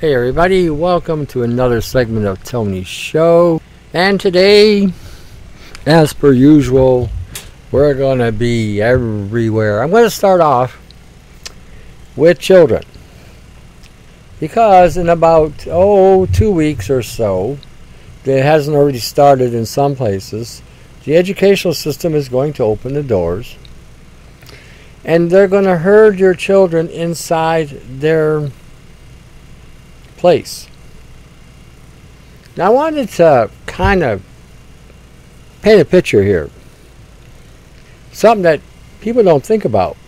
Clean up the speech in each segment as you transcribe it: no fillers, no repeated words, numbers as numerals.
Hey everybody, welcome to another segment of Tony's show. And today, as per usual, we're going to be everywhere. I'm going to start off with children. Because in about, 2 weeks or so, it hasn't already started in some places, the educational system is going to open the doors. And they're going to herd your children inside their place. Now I wanted to kind of paint a picture here. Something that people don't think about.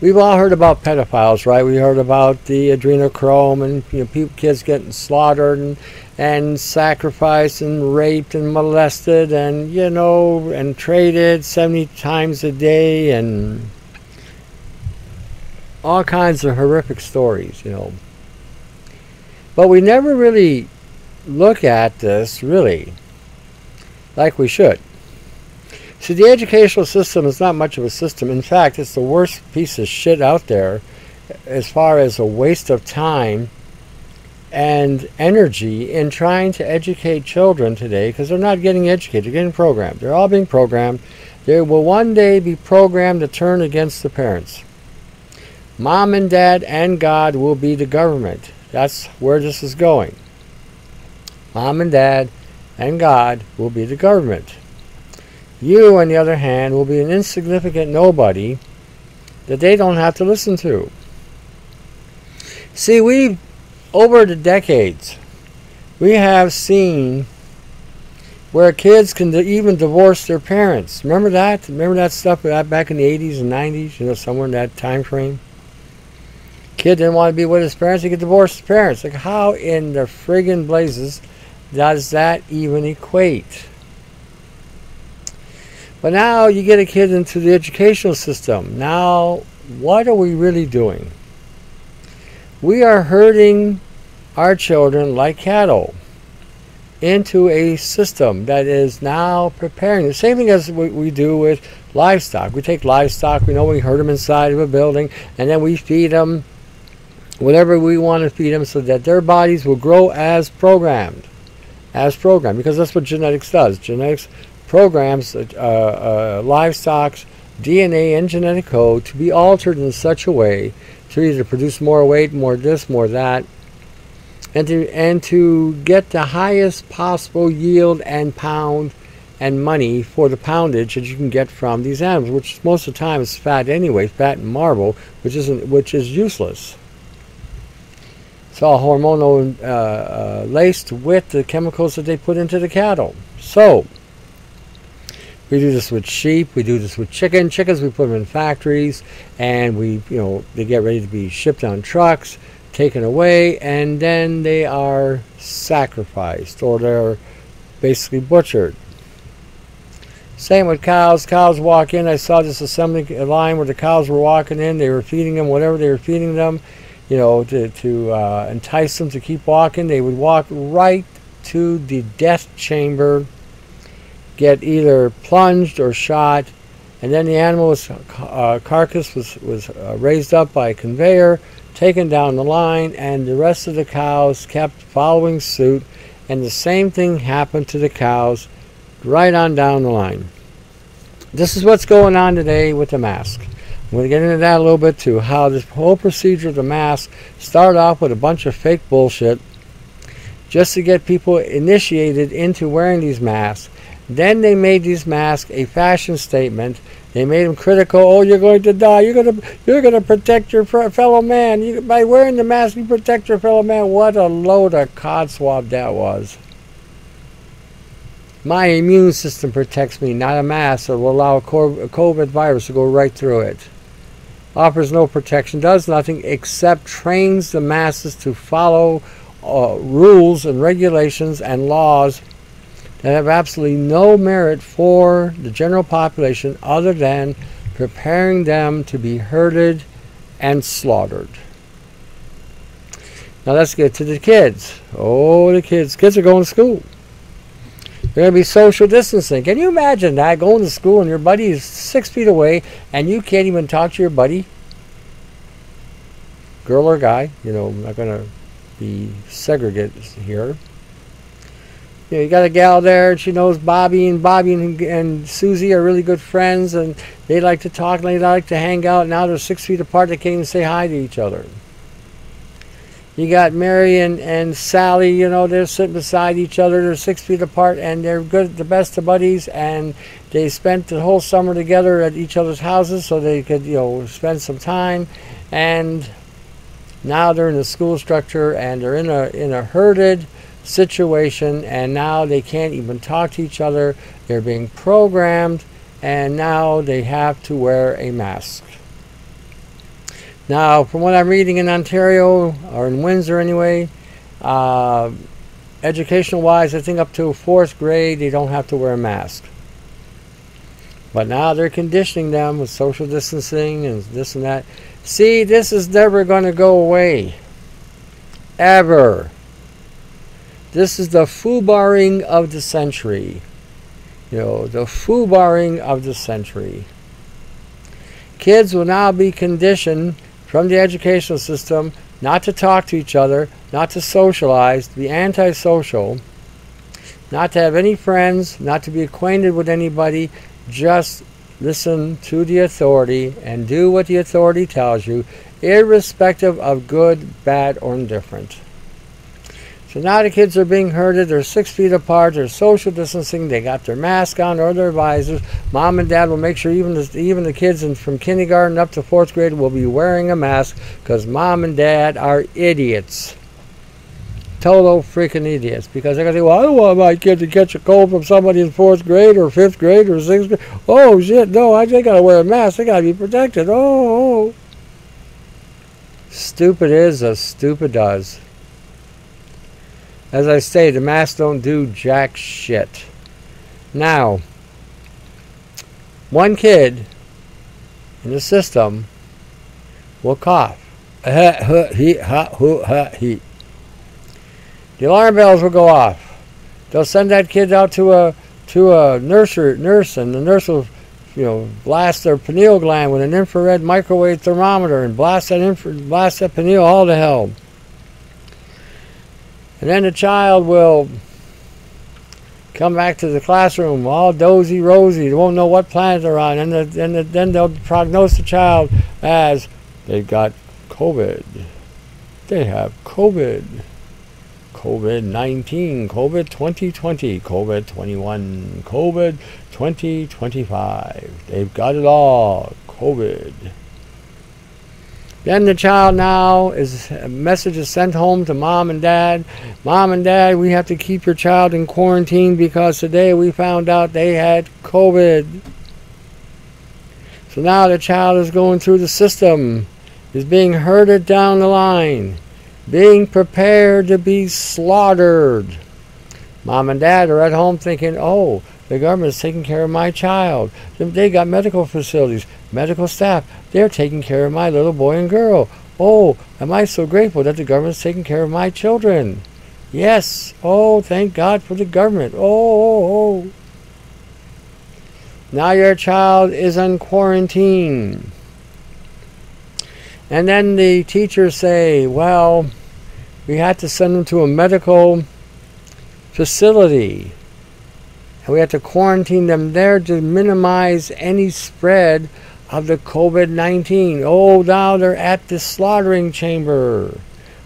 We've all heard about pedophiles, right? We heard about the adrenochrome and kids getting slaughtered and sacrificed and raped and molested and and traded 70 times a day and all kinds of horrific stories, But we never really look at this really like we should. See, the educational system is not much of a system. In fact, it's the worst piece of shit out there as far as a waste of time and energy in trying to educate children today, because they're not getting educated, they're getting programmed. They're all being programmed. They will one day be programmed to turn against the parents. Mom and dad and God will be the government. That's where this is going. Mom and dad and God will be the government. You, on the other hand, will be an insignificant nobody that they don't have to listen to. See, over the decades, we have seen where kids can even divorce their parents. Remember that? Remember that stuff back in the 80s and 90s, somewhere in that time frame? Kid didn't want to be with his parents, he could divorce his parents. Like, how in the friggin' blazes does that even equate? But now you get a kid into the educational system. Now, what are we really doing? We are herding our children like cattle into a system that is now preparing. The same thing as we do with livestock. We take livestock, we herd them inside of a building, and then we feed them whatever we want to feed them so that their bodies will grow as programmed. Because that's what genetics does. Genetics programs livestock's DNA and genetic code to be altered in such a way to either produce more weight, more this, more that, and to get the highest possible yield and pound and money for the poundage that you can get from these animals, which most of the time is fat anyway, fat and marble, which is useless. It's all hormonal laced with the chemicals that they put into the cattle. So we do this with sheep, we do this with chickens. Chickens, we put them in factories, and they get ready to be shipped on trucks, taken away, and then they are sacrificed, or they're basically butchered. Same with cows. Cows walk in. I saw this assembly line where the cows were walking in. They were feeding them whatever they were feeding them, to entice them to keep walking. They would walk right to the death chamber, get either plunged or shot, and then the animal's carcass was raised up by a conveyor, taken down the line, and the rest of the cows kept following suit, and the same thing happened to the cows right on down the line. This is what's going on today with the mask. I'm going to get into that a little bit too, how this whole procedure of the mask started off with a bunch of fake bullshit just to get people initiated into wearing these masks. Then they made these masks a fashion statement. They made them critical. Oh, you're going to die. You're going to protect your fellow man. By wearing the mask, you protect your fellow man. What a load of codswab that was. My immune system protects me, not a mask that will allow a COVID virus to go right through it. Offers no protection, does nothing except trains the masses to follow rules and regulations and laws that have absolutely no merit for the general population other than preparing them to be herded and slaughtered. Now let's get to the kids. Oh, the kids. Kids are going to school. They're going to be social distancing. Can you imagine that? Going to school and your buddy is 6 feet away and you can't even talk to your buddy? girl or guy. You know, I'm not going to be segregate here. You know, you got a gal there, and she knows Bobby and Susie are really good friends, and they like to talk, and they like to hang out. Now they're 6 feet apart, they can't even say hi to each other. You got Mary and Sally, you know, they're sitting beside each other, they're 6 feet apart, and they're good, the best of buddies, and they spent the whole summer together at each other's houses so they could, you know, spend some time. And now they're in the school structure, and they're in a herded situation, and now they can't even talk to each other. They're being programmed, and now they have to wear a mask. Now, from what I'm reading in Ontario, or in Windsor anyway, educational wise, I think up to 4th grade they don't have to wear a mask. But now they're conditioning them with social distancing and this and that. See, this is never going to go away, ever. This is the foobarring of the century. You know, the foobarring of the century. Kids will now be conditioned from the educational system not to talk to each other, not to socialize, to be antisocial, not to have any friends, not to be acquainted with anybody, just listen to the authority and do what the authority tells you, irrespective of good, bad, or indifferent. So now the kids are being herded, they're 6 feet apart, they're social distancing, they got their mask on or their visors. Mom and Dad will make sure even the kids from kindergarten up to 4th grade will be wearing a mask, because Mom and Dad are idiots. Total freaking idiots. Because they're going to say, well, I don't want my kid to catch a cold from somebody in 4th grade or 5th grade or 6th grade. Oh shit, no, they got to wear a mask, they got to be protected. Oh. Stupid is as stupid does. As I say, the masks don't do jack shit. Now, one kid in the system will cough. The alarm bells will go off. They'll send that kid out to a nurse, and the nurse will, you know, blast their pineal gland with an infrared microwave thermometer and blast that pineal all to hell. And then the child will come back to the classroom all dozy rosy. They won't know what planet they're on. And then they'll prognose the child as they've got COVID. They have COVID. COVID-19, COVID 2020, COVID 21, COVID 2025. They've got it all. COVID. Then the child now a message is sent home to Mom and Dad. Mom and Dad, we have to keep your child in quarantine because today we found out they had COVID. So now the child is going through the system, is being herded down the line, being prepared to be slaughtered. Mom and Dad are at home thinking, oh, the government is taking care of my child. They got medical facilities, medical staff. They're taking care of my little boy and girl. Oh, am I so grateful that the government's taking care of my children. Yes. Oh, thank God for the government. Oh. Now your child is on quarantine. And then the teachers say, well, we had to send them to a medical facility. And we have to quarantine them there to minimize any spread of the COVID-19. Oh, now they're at the slaughtering chamber,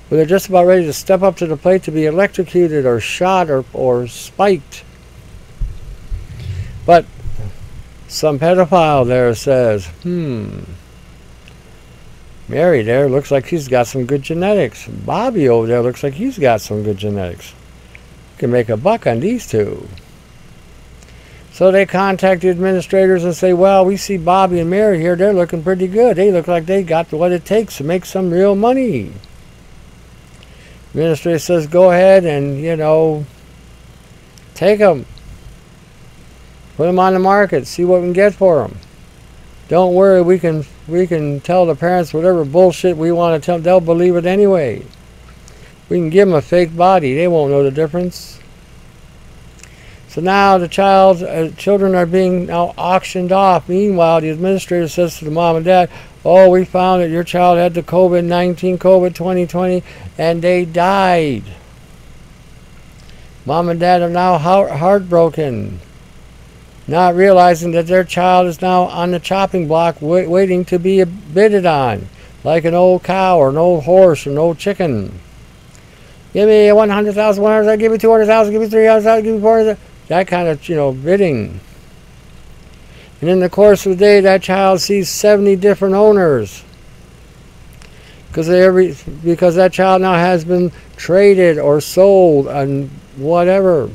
where they're just about ready to step up to the plate to be electrocuted or shot or spiked. But some pedophile there says, Mary there looks like he's got some good genetics. Bobby over there looks like he's got some good genetics. You can make a buck on these two. So they contact the administrators and say, well, we see Bobby and Mary here. They're looking pretty good. They look like they got what it takes to make some real money. The administrator says, go ahead and, you know, take them. Put them on the market. See what we can get for them. Don't worry, we can tell the parents whatever bullshit we want to tell them. They'll believe it anyway. We can give them a fake body. They won't know the difference. So now the children are being now auctioned off. Meanwhile, the administrator says to the mom and dad, oh, we found that your child had the COVID-19, COVID 2020, and they died. Mom and dad are now heartbroken, not realizing that their child is now on the chopping block waiting to be bidded on, like an old cow or an old horse or an old chicken. Give me 100,000, 100,000, give me 200,000, give me 300,000, give me 400,000. That kind of, bidding. And in the course of the day, that child sees 70 different owners. Because that child now has been traded or sold and whatever.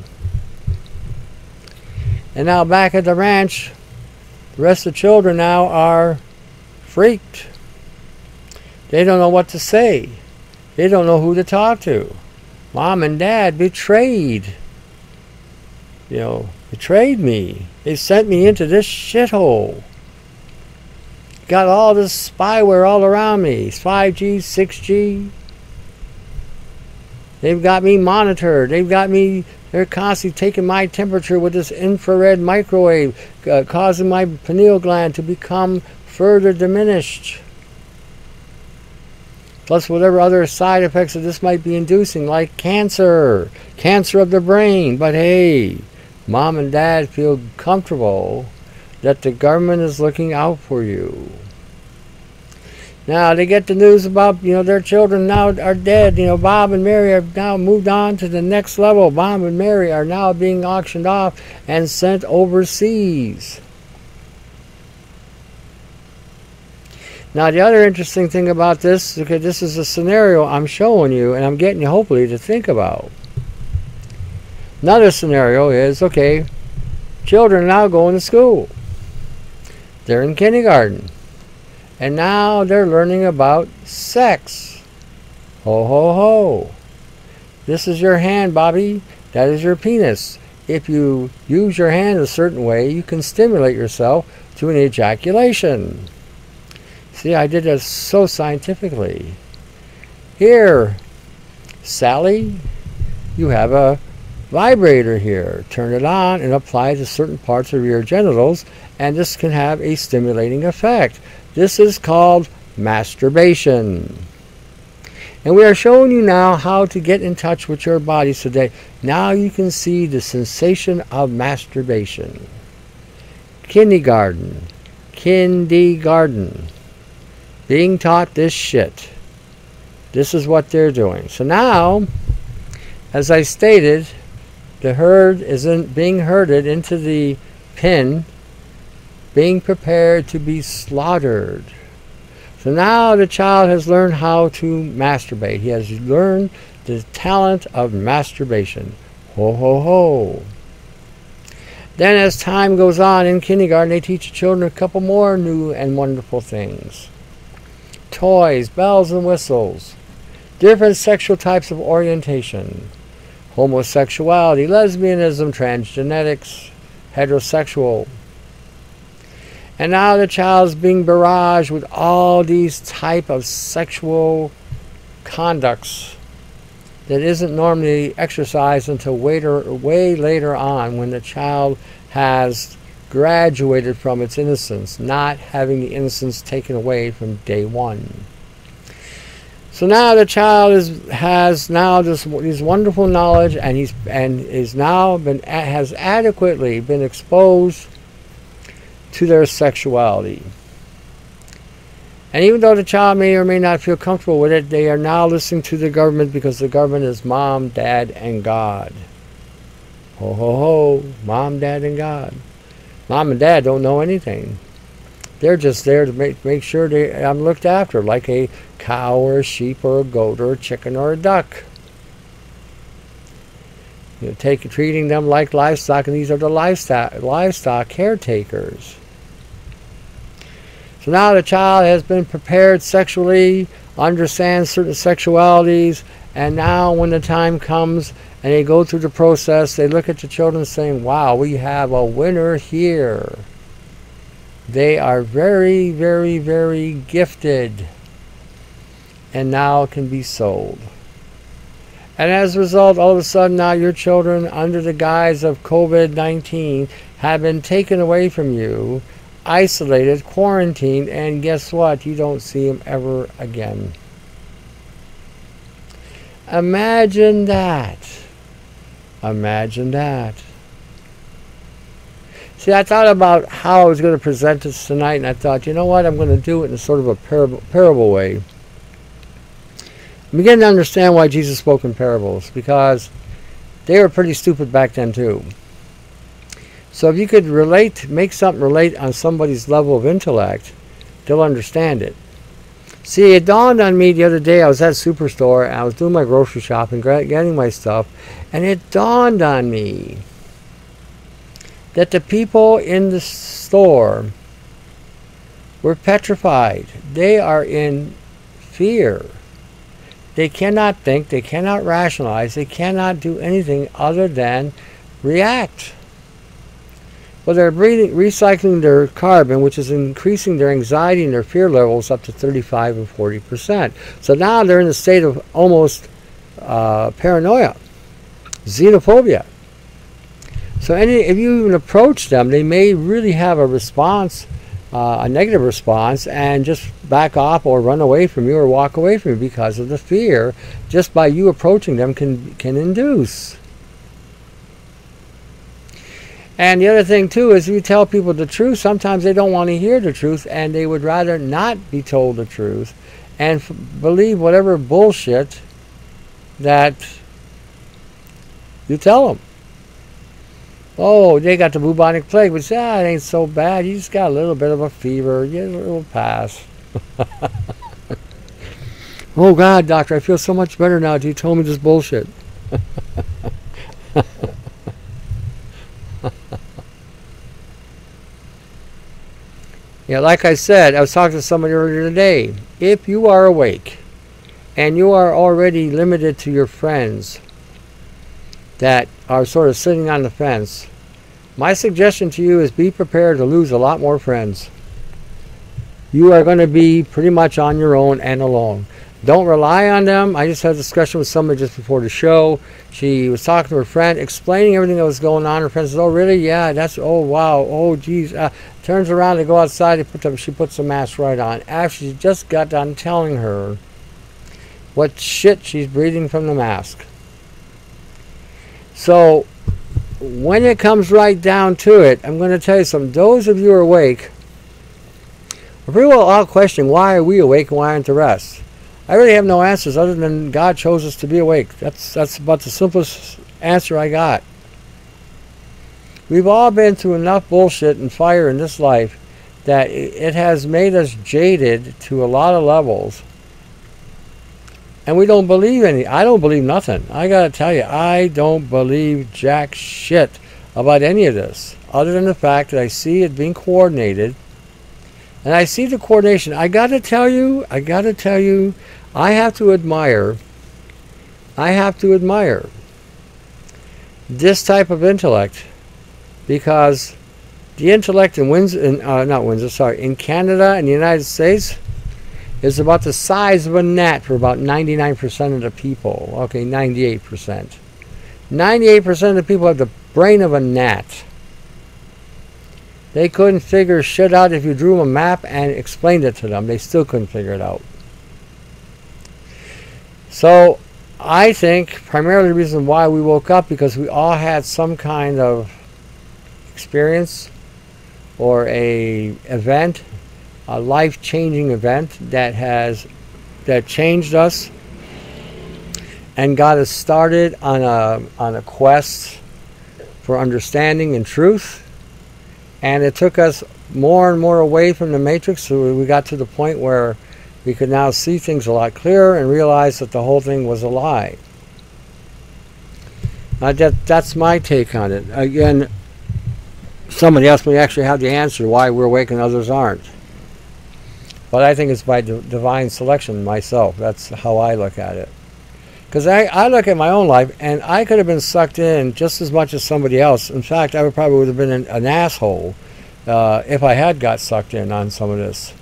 And now back at the ranch, the rest of the children now are freaked. They don't know what to say. They don't know who to talk to. Mom and dad betrayed. Betrayed me. They sent me into this shithole. Got all this spyware all around me. 5G, 6G. They've got me monitored. They're constantly taking my temperature with this infrared microwave, causing my pineal gland to become further diminished. Plus whatever other side effects that this might be inducing, like cancer of the brain. But hey, mom and dad feel comfortable that the government is looking out for you. Now they get the news about, their children now are dead. Bob and Mary have now moved on to the next level. Bob and Mary are now being auctioned off and sent overseas. Now the other interesting thing about this, okay, this is a scenario I'm showing you and I'm getting you hopefully to think about. Another scenario is, okay, children are now going to school. They're in kindergarten. And now they're learning about sex. Ho, ho, ho. This is your hand, Bobby. That is your penis. If you use your hand a certain way, you can stimulate yourself to an ejaculation. See, I did that so scientifically. Here, Sally, you have a vibrator here. Turn it on and apply it to certain parts of your genitals, and this can have a stimulating effect. This is called masturbation. And we are showing you now how to get in touch with your body today. Now you can see the sensation of masturbation. Kindergarten. Being taught this shit. This is what they're doing. So now, as I stated, the herd is being herded into the pen, being prepared to be slaughtered. So now the child has learned how to masturbate. He has learned the talent of masturbation. Ho, ho, ho. Then as time goes on in kindergarten, they teach the children a couple more new and wonderful things. Toys, bells and whistles. Different sexual types of orientation. Homosexuality, lesbianism, transgenetics, heterosexual. And now the child is being barraged with all these type of sexual conducts that isn't normally exercised until way later on, when the child has graduated from its innocence, not having the innocence taken away from day one. So now the child has now this wonderful knowledge, and has adequately been exposed to their sexuality. And even though the child may or may not feel comfortable with it, they are now listening to the government, because the government is mom, dad, and God. Ho, ho, ho. Mom, dad, and God. Mom and dad don't know anything. They're just there to make sure I'm looked after, like a cow or a sheep or a goat or a chicken or a duck. Treating them like livestock, and these are the livestock caretakers. So now the child has been prepared sexually, understands certain sexualities, and now when the time comes and they go through the process, they look at the children saying, wow, we have a winner here. They are very, very, very gifted, and now can be sold. And as a result, all of a sudden now your children, under the guise of COVID-19, have been taken away from you, isolated, quarantined, and guess what? You don't see them ever again. Imagine that. Imagine that. See, I thought about how I was going to present this tonight, and I thought, you know what? I'm going to do it in sort of a parable way. I'm beginning to understand why Jesus spoke in parables, because they were pretty stupid back then too. So if you could make something relate on somebody's level of intellect, they'll understand it. See, it dawned on me the other day. I was at a superstore, and I was doing my grocery shopping, getting my stuff, and it dawned on me that the people in the store were petrified. They are in fear. They cannot think, they cannot rationalize, they cannot do anything other than react. Well, they're recycling their carbon, which is increasing their anxiety and their fear levels up to 35 and 40%. So now they're in a state of almost paranoia, xenophobia. So if you even approach them, they may really have a response, a negative response, and just back off or run away from you or walk away from you because of the fear just by you approaching them can induce. And the other thing too is, if you tell people the truth, sometimes they don't want to hear the truth, and they would rather not be told the truth and believe whatever bullshit that you tell them. Oh, they got the bubonic plague, but it ain't so bad. You just got a little bit of a fever. It'll pass. Oh God, doctor, I feel so much better now. You told me this bullshit. Yeah, like I said, I was talking to somebody earlier today. If you are awake and you are already limited to your friends that are sort of sitting on the fence, my suggestion to you is be prepared to lose a lot more friends. You are going to be pretty much on your own and alone. Don't rely on them. I just had a discussion with somebody just before the show. She was talking to her friend, explaining everything that was going on. Her friend says, oh, really? Yeah, that's, oh, wow, oh, geez. Turns around, they go outside, she puts the mask right on. After she just got done telling her what shit she's breathing from the mask. So, when it comes right down to it, I'm going to tell you something. Those of you who are awake are pretty well all questioning, why are we awake and why aren't the rest? I really have no answers other than God chose us to be awake. That's about the simplest answer I got. We've all been through enough bullshit and fire in this life that it has made us jaded to a lot of levels. And we don't believe I don't believe nothing. I gotta tell you, I don't believe jack shit about any of this, other than the fact that I see it being coordinated. And I see the coordination. I gotta tell you, I have to admire this type of intellect, because the intellect in in Canada and the United States is about the size of a gnat for about 99% of the people. Okay, 98%. 98% of the people have the brain of a gnat. They couldn't figure shit out if you drew them a map and explained it to them. They still couldn't figure it out. So, I think primarily the reason why we woke up, because we all had some kind of experience or a event, a life-changing event that changed us and got us started on a quest for understanding and truth. And it took us more and more away from the matrix, so we got to the point where we could now see things a lot clearer and realize that the whole thing was a lie. That's my take on it. Again, somebody else may actually have the answer why we're awake and others aren't. But I think it's by divine selection myself. That's how I look at it. Because I look at my own life, and I could have been sucked in just as much as somebody else. In fact, I probably would have been an asshole if I had got sucked in on some of this.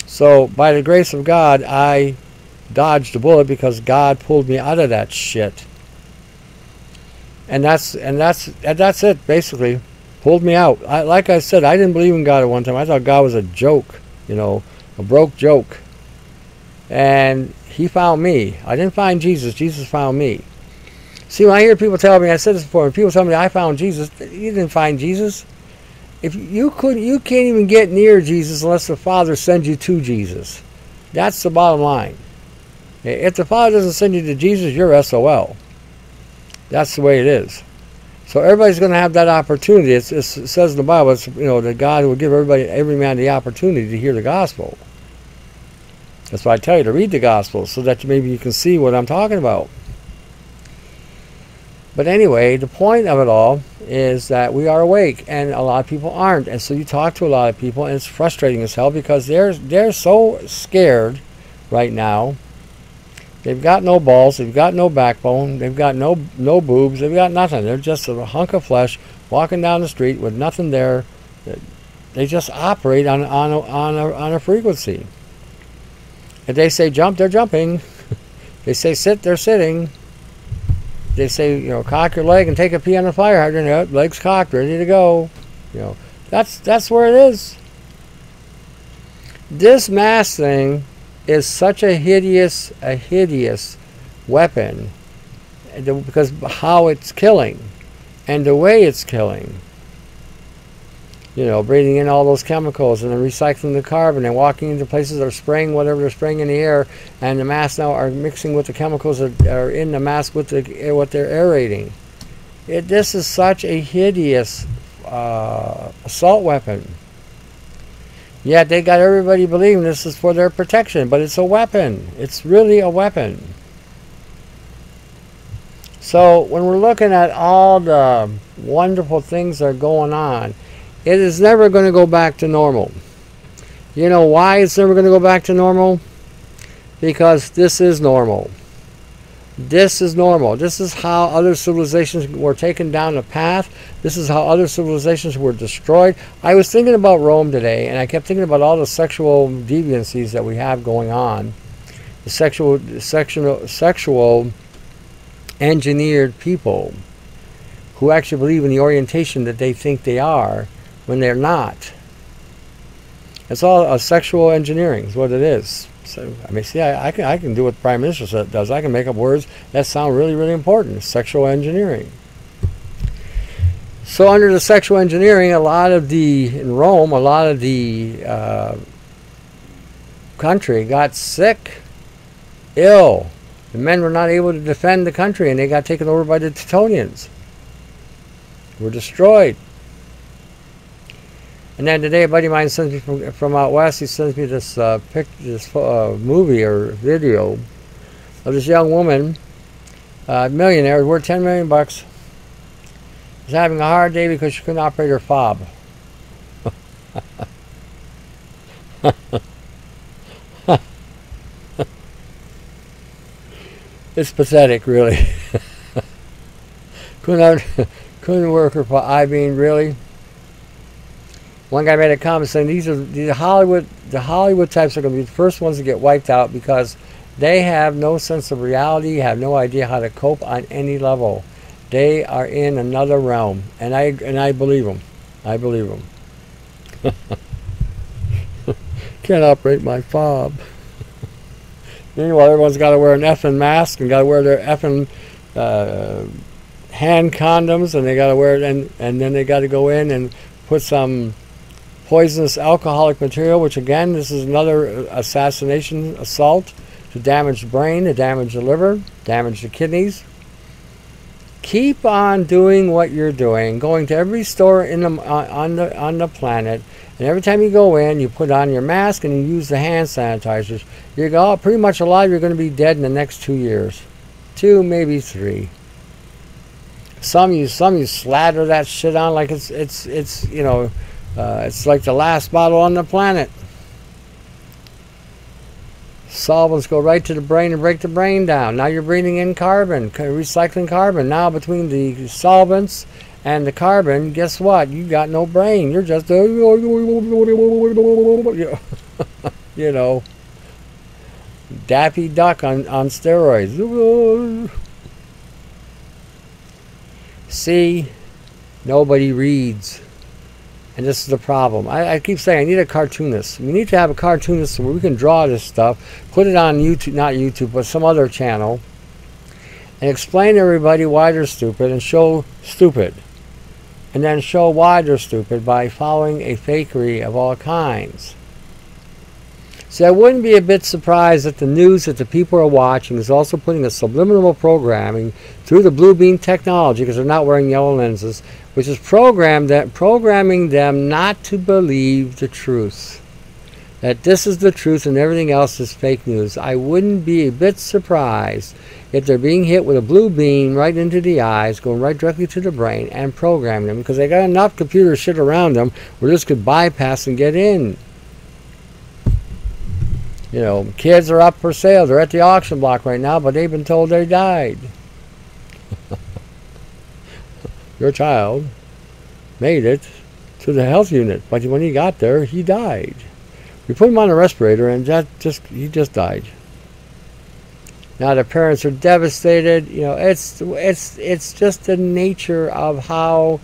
So, by the grace of God, I dodged the bullet because God pulled me out of that shit. And that's it, basically. Pulled me out. Like I said, I didn't believe in God at one time. I thought God was a joke, a broke joke. And he found me. I didn't find Jesus. Jesus found me. See, when I hear people tell me, I said this before, when people tell me I found Jesus, you didn't find Jesus. If you can't even get near Jesus unless the Father sends you to Jesus. That's the bottom line. If the Father doesn't send you to Jesus, you're SOL. That's the way it is. So everybody's going to have that opportunity. It says in the Bible, that God will give every man the opportunity to hear the gospel. That's why I tell you to read the gospel, so that maybe you can see what I'm talking about. But anyway, the point of it all is that we are awake, and a lot of people aren't. And so you talk to a lot of people, and it's frustrating as hell because they're so scared right now. They've got no balls, they've got no backbone, they've got no boobs, they've got nothing. They're just a hunk of flesh walking down the street with nothing there. They just operate on a frequency. If they say jump, they're jumping. They say sit, they're sitting. They say, cock your leg and take a pee on the fire hydrant. Legs cocked, ready to go. That's where it is. This mask thing is such a hideous weapon because how it's killing and the way it's killing. Breathing in all those chemicals and then recycling the carbon and walking into places that are spraying whatever they're spraying in the air, and the masks now are mixing with the chemicals that are in the mask with what they're aerating. This is such a hideous assault weapon. Yet they got everybody believing this is for their protection, but it's a weapon. It's really a weapon. So when we're looking at all the wonderful things that are going on, it is never going to go back to normal. You know why it's never going to go back to normal? Because this is normal. This is normal. This is how other civilizations were taken down the path. This is how other civilizations were destroyed. I was thinking about Rome today, and I kept thinking about all the sexual deviancies that we have going on. The sexual engineered people who actually believe in the orientation that they think they are, when they're not. It's all a sexual engineering is what it is. So see, I can do what the Prime Minister does. I can make up words that sound really, really important. Sexual engineering. So under the sexual engineering, in Rome, a lot of the country got sick, ill. The men were not able to defend the country, and they got taken over by the Teutonians. Were destroyed. And then today, a buddy of mine sends me from out west. He sends me this movie or video of this young woman, millionaire, worth $10 million, was having a hard day because she couldn't operate her fob. It's pathetic, really. couldn't work her fob. I mean, really. One guy made a comment saying the Hollywood types are going to be the first ones to get wiped out because they have no sense of reality, have no idea how to cope on any level. They are in another realm, and I believe them. I believe them. Can't operate my fob. Meanwhile, everyone's got to wear an effing mask and got to wear their effing hand condoms, and they got to wear it, and then they got to go in and put some poisonous alcoholic material, which again, this is another assassination assault to damage the brain, to damage the liver, damage the kidneys. Keep on doing what you're doing, going to every store on the planet, and every time you go in, you put on your mask and you use the hand sanitizers. You're pretty much alive. You're going to be dead in the next 2 years, 2 maybe 3. Some you slather that shit on like it's like the last bottle on the planet. Solvents go right to the brain and break the brain down. Now you're breathing in carbon, recycling carbon. Now between the solvents and the carbon, guess what? You got no brain. You're just Daffy Duck on steroids. See, nobody reads. And this is the problem. I keep saying I need a cartoonist. We need to have a cartoonist where we can draw this stuff, put it on YouTube, not YouTube, but some other channel, and explain to everybody why they're stupid and show stupid. And then show why they're stupid by following a fakery of all kinds. See, I wouldn't be a bit surprised that the news that the people are watching is also putting a subliminal programming through the blue beam technology, because they're not wearing yellow lenses, which is programming them not to believe the truth. That this is the truth and everything else is fake news. I wouldn't be a bit surprised if they're being hit with a blue beam right into the eyes, going right directly to the brain, and programming them, because they got enough computer shit around them where this could bypass and get in. You know, kids are up for sale. They're at the auction block right now, but they've been told they died. Your child made it to the health unit, but when he got there, he died. We put him on a respirator, and he just died. Now the parents are devastated. You know, it's just the nature of how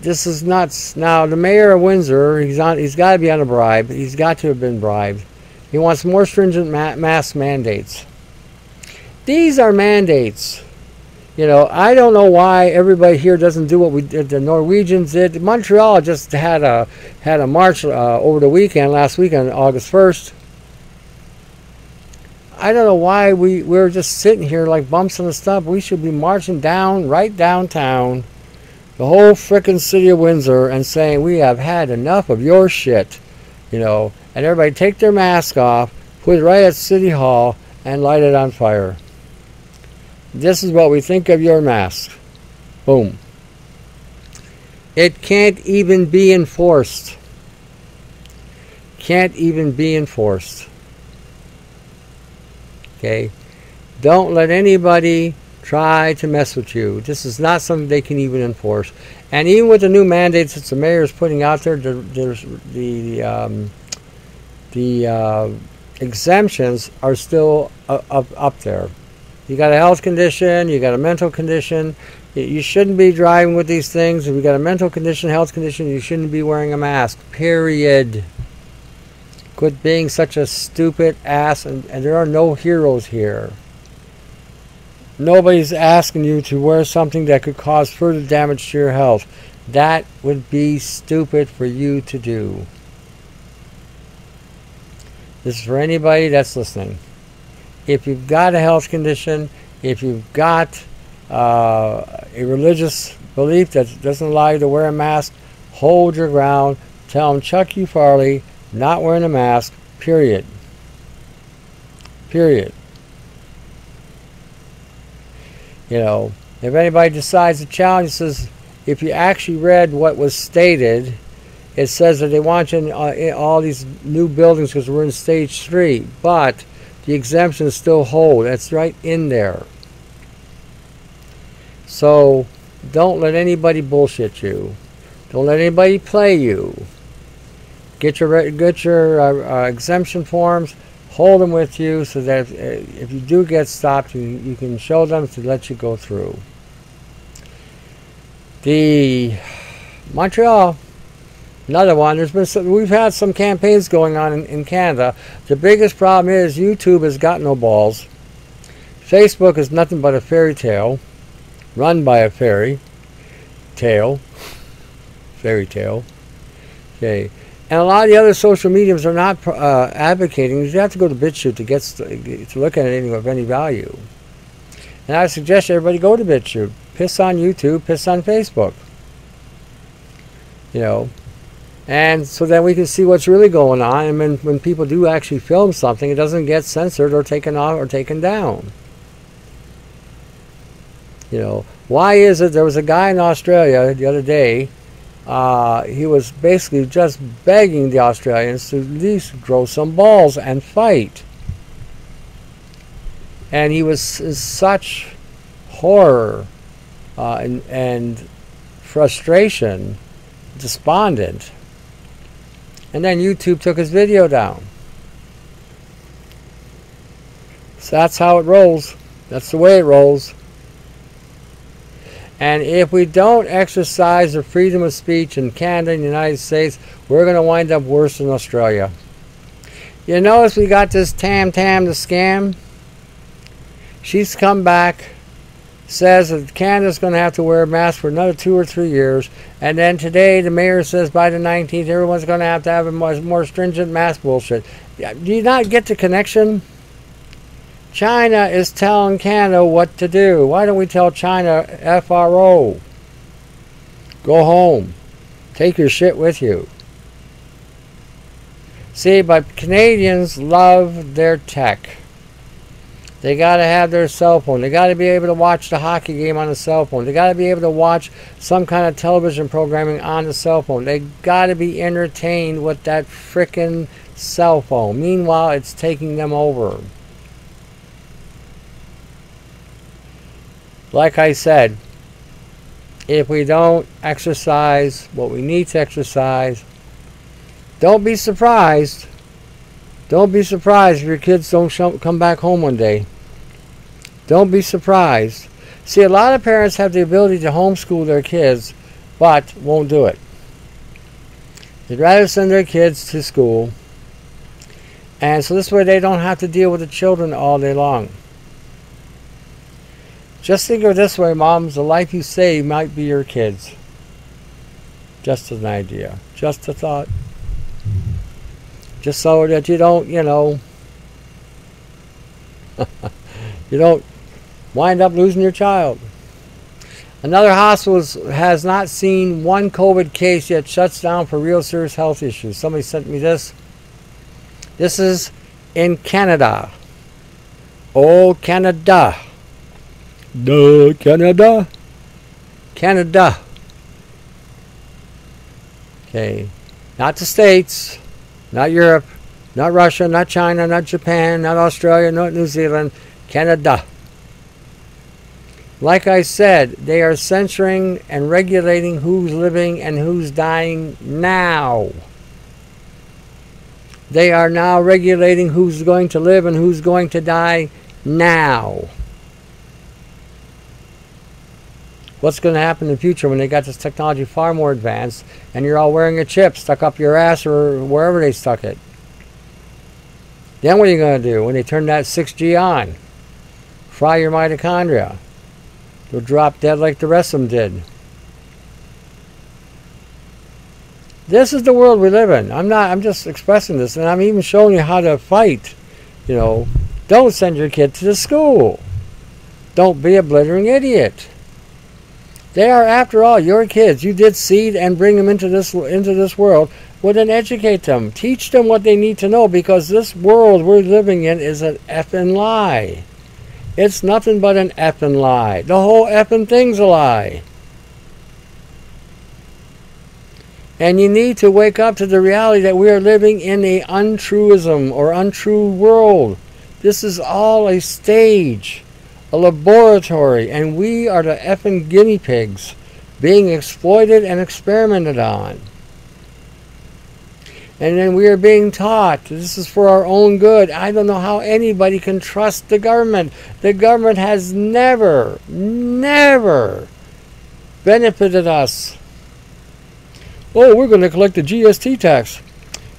this is nuts. Now the mayor of Windsor, he's got to be on a bribe. He's got to have been bribed. He wants more stringent mask mandates. These are mandates. You know, I don't know why everybody here doesn't do what the Norwegians did. Montreal just had a march over the weekend, last weekend, August 1st. I don't know why we're just sitting here like bumps on the stump. We should be marching down, right downtown, the whole frickin' city of Windsor, and saying we have had enough of your shit. You know, and everybody take their mask off, put it right at City Hall, and light it on fire. This is what we think of your mask. Boom. It can't even be enforced. Can't even be enforced. Okay? Don't let anybody try to mess with you. This is not something they can even enforce. And even with the new mandates that the mayor is putting out there, there's the exemptions are still up there. You got a health condition, you got a mental condition, you shouldn't be driving with these things. If you got a mental condition, health condition, you shouldn't be wearing a mask. Period. Quit being such a stupid ass, and there are no heroes here. Nobody's asking you to wear something that could cause further damage to your health. That would be stupid for you to do. This is for anybody that's listening. If you've got a health condition, if you've got a religious belief that doesn't allow you to wear a mask, hold your ground. Tell them Chuck U. Farley, not wearing a mask, period. Period. You know, if anybody decides to challenge, says, if you actually read what was stated, it says that they want you in all these new buildings because we're in stage 3, but the exemptions still hold. That's right in there. So don't let anybody bullshit you. Don't let anybody play you. Get your exemption forms. Hold them with you so that if you do get stopped, you can show them to let you go through. The Montreal, another one. We've had some campaigns going on in Canada. The biggest problem is YouTube has got no balls. Facebook is nothing but a fairy tale, run by a fairy tale. Okay. And a lot of the other social mediums are not advocating. You have to go to BitChute to look at anything of any value. And I suggest everybody go to BitChute. Piss on YouTube, piss on Facebook. You know. And so then we can see what's really going on. And when people do actually film something, it doesn't get censored or taken off or taken down. You know. Why is it there was a guy in Australia the other day, he was basically just begging the Australians to at least grow some balls and fight. And he was in such horror and frustration, despondent. And then YouTube took his video down. So that's how it rolls. That's the way it rolls. And if we don't exercise the freedom of speech in Canada and the United States, we're going to wind up worse than Australia. You notice we got this Tam the scam. She's come back, says that Canada's going to have to wear a mask for another 2 or 3 years. And then today the mayor says by the 19th everyone's going to have a more stringent mask bullshit. Do you not get the connection? China is telling Canada what to do. Why don't we tell China, FRO? Go home. Take your shit with you. See, but Canadians love their tech. They got to have their cell phone. They got to be able to watch the hockey game on the cell phone. They got to be able to watch some kind of television programming on the cell phone. They got to be entertained with that frickin' cell phone. Meanwhile, it's taking them over. Like I said, if we don't exercise what we need to exercise, don't be surprised. Don't be surprised if your kids don't come back home one day. Don't be surprised. See, a lot of parents have the ability to homeschool their kids, but won't do it. They'd rather send their kids to school. And so this way they don't have to deal with the children all day long. Just think of it this way, moms. The life you save might be your kids. Just an idea. Just a thought. Just so that you don't, you know, you don't wind up losing your child. Another hospital has not seen one COVID case yet shuts down for real serious health issues. Somebody sent me this. This is in Canada. Oh, Canada. Duh, Canada. Canada. Okay. Not the States. Not Europe. Not Russia. Not China. Not Japan. Not Australia. Not New Zealand. Canada. Like I said, they are censoring and regulating who's living and who's dying now. They are now regulating who's going to live and who's going to die now. What's going to happen in the future when they got this technology far more advanced and you're all wearing a chip stuck up your ass or wherever they stuck it? Then what are you going to do when they turn that 6G on? Fry your mitochondria. You'll drop dead like the rest of them did. This is the world we live in. I'm just expressing this, and I'm even showing you how to fight. You know, don't send your kid to the school. Don't be a blithering idiot. They are, after all, your kids. You did seed and bring them into this world. Well, then educate them. Teach them what they need to know, because this world we're living in is an effing lie. It's nothing but an effing lie. The whole effing thing's a lie. And you need to wake up to the reality that we are living in an untruism or untrue world. This is all a stage, a laboratory, and we are the effing guinea pigs being exploited and experimented on. And then we are being taught this is for our own good. I don't know how anybody can trust the government. The government has never benefited us. Oh, we're going to collect the GST tax.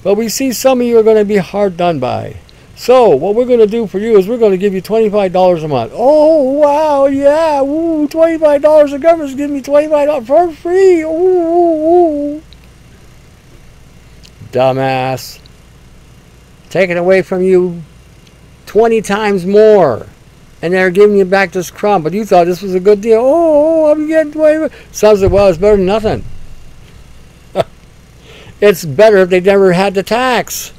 But we see some of you are going to be hard done by. So what we're going to do for you is we're going to give you $25 a month. Oh, wow, yeah, ooh, $25. The government's giving me $25 for free. Ooh. Dumbass. Taking away from you 20 times more. And they're giving you back this crumb. But you thought this was a good deal. Oh, I'm getting 20. Sounds like, well, it's better than nothing. It's better if they never had the tax.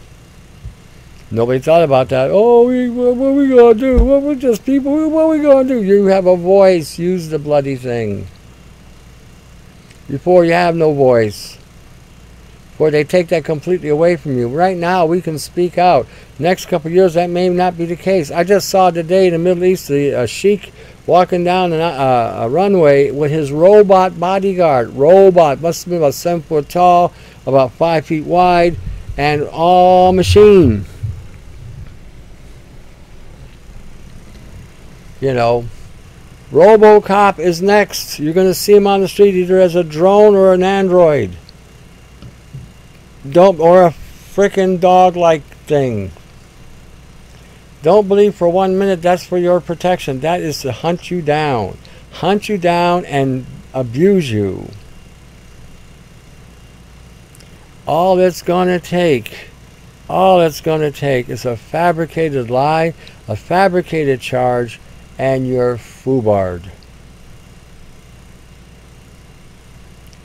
Nobody thought about that. Oh, what are we going to do? We're just people. What are we going to do? You have a voice. Use the bloody thing. Before you have no voice. Before they take that completely away from you. Right now, we can speak out. Next couple of years, that may not be the case. I just saw today in the Middle East a sheik walking down a runway with his robot bodyguard. Robot. Must have been about 7 foot tall, about 5 feet wide, and all machine. You know, RoboCop is next. You're going to see him on the street either as a drone or an android. Or a frickin' dog-like thing. Don't believe for 1 minute that's for your protection. That is to hunt you down. Hunt you down and abuse you. All it's going to take is a fabricated lie, a fabricated charge, and you're foobarred.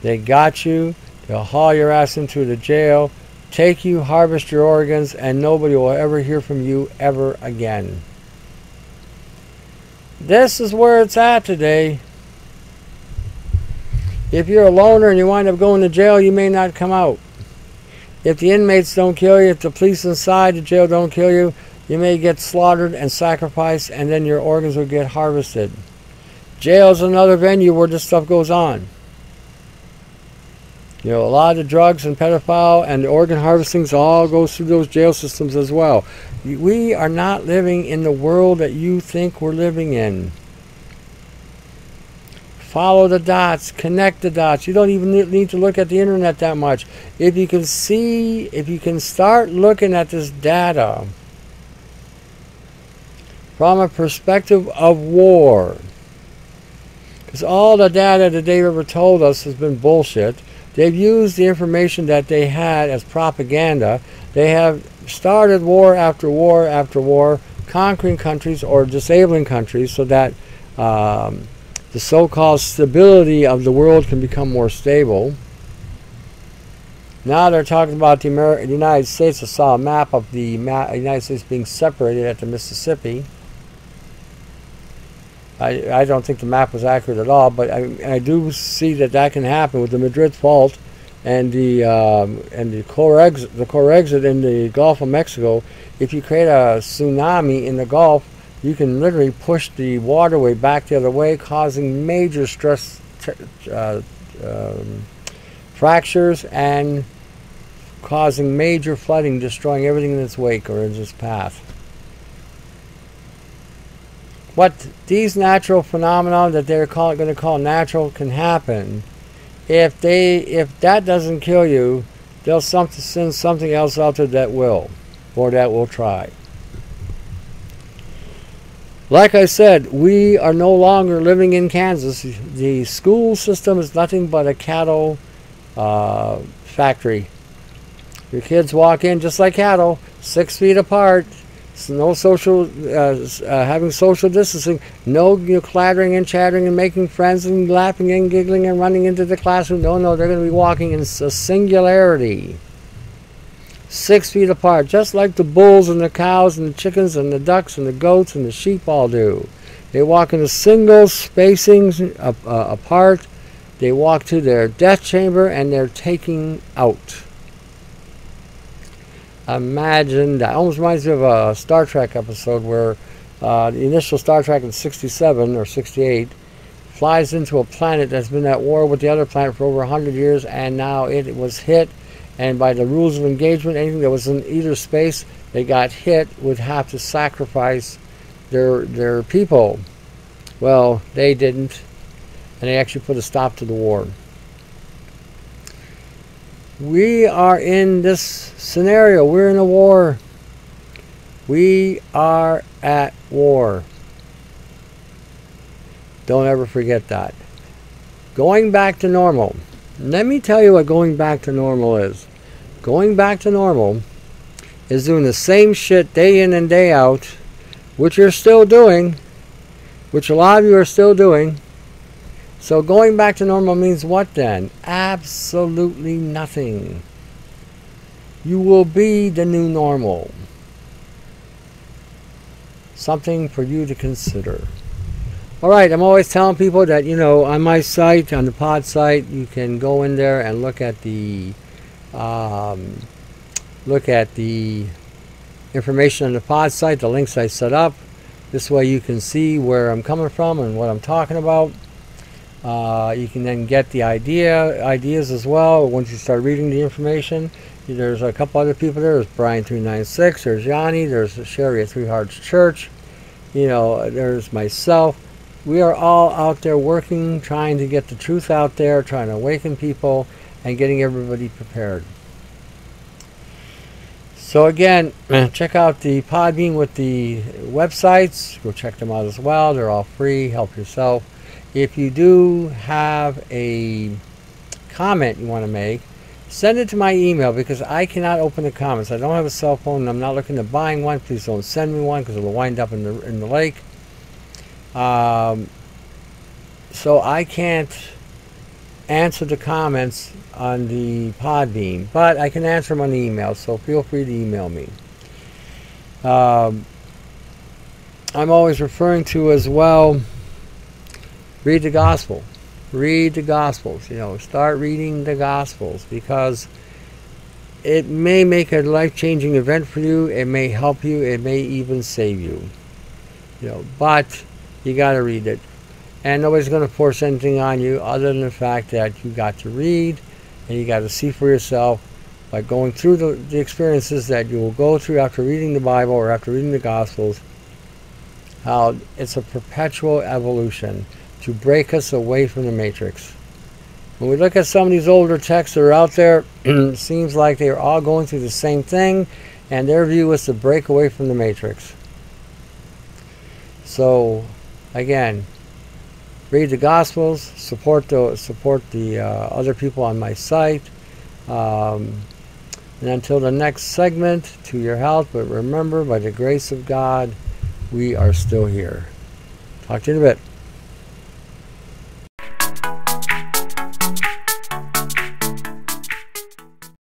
They got you. They'll haul your ass into the jail, take you, harvest your organs, and nobody will ever hear from you ever again. This is where it's at today. If you're a loner and you wind up going to jail, you may not come out. If the inmates don't kill you, if the police inside the jail don't kill you, you may get slaughtered and sacrificed, and then your organs will get harvested. Jail is another venue where this stuff goes on. You know, a lot of the drugs and pedophile and the organ harvestings all goes through those jail systems as well. We are not living in the world that you think we're living in. Follow the dots, connect the dots. You don't even need to look at the internet that much. If you can start looking at this data from a perspective of war, because all the data that they've ever told us has been bullshit. They've used the information that they had as propaganda. They have started war after war after war, conquering countries or disabling countries so that the so-called stability of the world can become more stable. Now they're talking about the United States. I saw a map of the United States being separated at the Mississippi. I don't think the map was accurate at all, but I do see that can happen with the Madrid Fault and the core exit in the Gulf of Mexico. If you create a tsunami in the Gulf, you can literally push the waterway back the other way, causing major stress fractures and causing major flooding, destroying everything in its wake or in its path. What these natural phenomena that they're going to call natural can happen. If that doesn't kill you, they'll send something else out there that will, or that will try. Like I said, we are no longer living in Kansas. The school system is nothing but a cattle factory. Your kids walk in just like cattle, 6 feet apart. No social, having social distancing. No clattering and chattering and making friends and laughing and giggling and running into the classroom. No, they're going to be walking in a singularity. 6 feet apart, just like the bulls and the cows and the chickens and the ducks and the goats and the sheep all do. They walk in a single spacings apart. They walk to their death chamber and they're taking out. Imagine that. Almost reminds me of a Star Trek episode where the initial Star Trek in 67 or 68 flies into a planet that's been at war with the other planet for over 100 years, and now it was hit, and by the rules of engagement, anything that was in either space they got hit would have to sacrifice their people. Well, they didn't, and they actually put a stop to the war. We are in this scenario. We're in a war. We are at war. Don't ever forget that. Going back to normal. Let me tell you what going back to normal is. Going back to normal is doing the same shit day in and day out, which you're still doing, which a lot of you are still doing. So going back to normal means what then? Absolutely nothing. You will be the new normal. Something for you to consider. Alright, I'm always telling people that, on my site, on the pod site, you can go in there and look at the information on the pod site, the links I set up. This way you can see where I'm coming from and what I'm talking about. You can then get the ideas as well once you start reading the information. There's a couple other people there. There's Brian396, there's Yanni, there's Sherry at Three Hearts Church. there's myself. We are all out there working, trying to get the truth out there, trying to awaken people, and getting everybody prepared. So again, check out the Podbean with the websites. Go check them out as well. They're all free. Help yourself. If you do have a comment you want to make, send it to my email, because I cannot open the comments. I don't have a cell phone, and I'm not looking at buying one. Please don't send me one, because it will wind up in the lake. So I can't answer the comments on the Podbean, but I can answer them on the email, so feel free to email me. I'm always referring to as well, read the gospel. Read the Gospels. Start reading the Gospels, because it may make a life-changing event for you. It may help you. It may even save you. But you got to read it. And nobody's going to force anything on you other than the fact that you got to read, and you got to see for yourself by going through the experiences that you will go through after reading the Bible or after reading the Gospels, how it's a perpetual evolution to break us away from the matrix. When we look at some of these older texts that are out there, it seems like they're all going through the same thing, and their view is to break away from the matrix. So, again, read the Gospels, support the other people on my site, and until the next segment, to your health. But remember, by the grace of God, we are still here. Talk to you in a bit.